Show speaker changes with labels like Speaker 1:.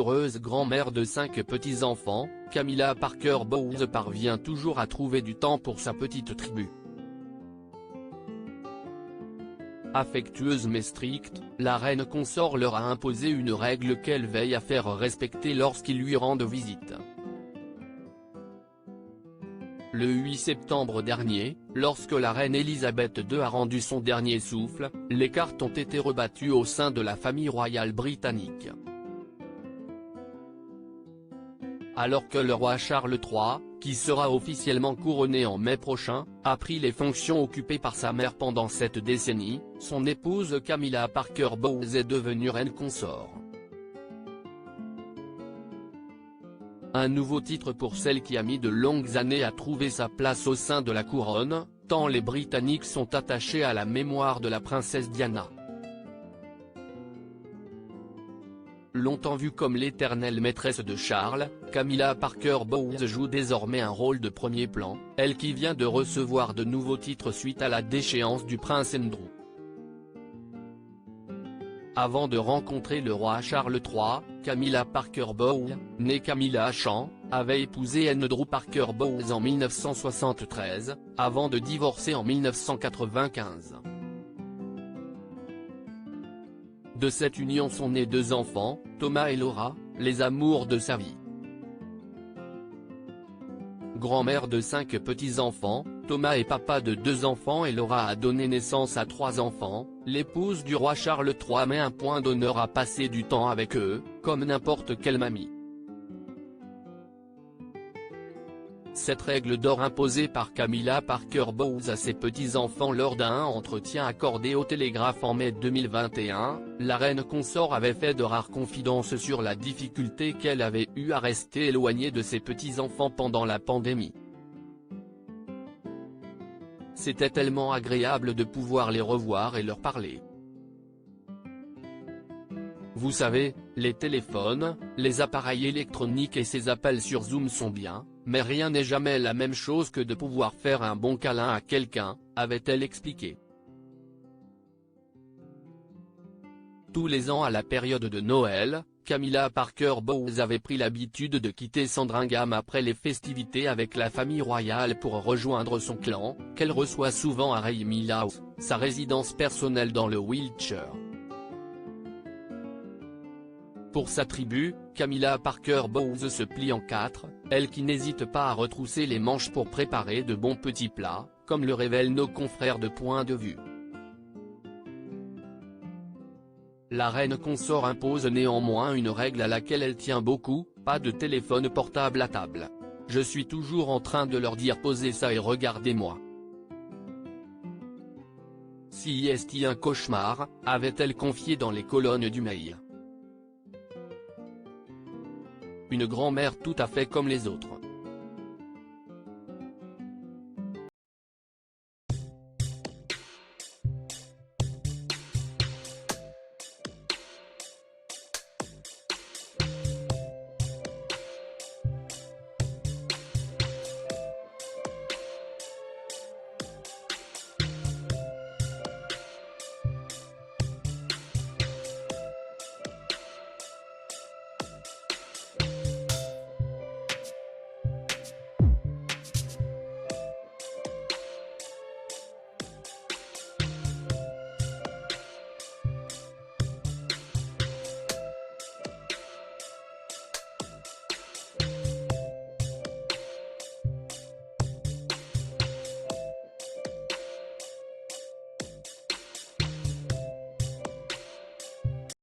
Speaker 1: heureuse grand-mère de 5 petits-enfants, Camilla Parker Bowles parvient toujours à trouver du temps pour sa petite tribu. Affectueuse mais stricte, la reine consort leur a imposé une règle qu'elle veille à faire respecter lorsqu'ils lui rendent visite. Le 8 septembre dernier, lorsque la reine Elisabeth II a rendu son dernier souffle, les cartes ont été rebattues au sein de la famille royale britannique. Alors que le roi Charles III, qui sera officiellement couronné en mai prochain, a pris les fonctions occupées par sa mère pendant cette décennie, son épouse Camilla Parker Bowles est devenue reine consort. Un nouveau titre pour celle qui a mis de longues années à trouver sa place au sein de la couronne, tant les Britanniques sont attachés à la mémoire de la princesse Diana. Longtemps vue comme l'éternelle maîtresse de Charles, Camilla Parker Bowles joue désormais un rôle de premier plan, elle qui vient de recevoir de nouveaux titres suite à la déchéance du prince Andrew. Avant de rencontrer le roi Charles III, Camilla Parker Bowles, née Camilla Chan, avait épousé Andrew Parker Bowles en 1973, avant de divorcer en 1995. De cette union sont nés 2 enfants, Thomas et Laura, les amours de sa vie. Grand-mère de 5 petits-enfants, Thomas est papa de 2 enfants et Laura a donné naissance à 3 enfants, l'épouse du roi Charles III met un point d'honneur à passer du temps avec eux, comme n'importe quelle mamie. Cette règle d'or imposée par Camilla Parker Bowles à ses petits-enfants lors d'un entretien accordé au Télégraphe en mai 2021, la reine consort avait fait de rares confidences sur la difficulté qu'elle avait eue à rester éloignée de ses petits-enfants pendant la pandémie. C'était tellement agréable de pouvoir les revoir et leur parler. Vous savez, les téléphones, les appareils électroniques et ces appels sur Zoom sont bien, mais rien n'est jamais la même chose que de pouvoir faire un bon câlin à quelqu'un, avait-elle expliqué. Tous les ans à la période de Noël, Camilla Parker Bowles avait pris l'habitude de quitter Sandringham après les festivités avec la famille royale pour rejoindre son clan, qu'elle reçoit souvent à Raymill House, sa résidence personnelle dans le Wiltshire. Pour sa tribu, Camilla Parker Bowles se plie en 4, elle qui n'hésite pas à retrousser les manches pour préparer de bons petits plats, comme le révèlent nos confrères de Point de Vue. La reine consort impose néanmoins une règle à laquelle elle tient beaucoup, pas de téléphone portable à table. Je suis toujours en train de leur dire posez ça et regardez-moi. Si est un cauchemar, avait-elle confié dans les colonnes du Mail. Une grand-mère tout à fait comme les autres.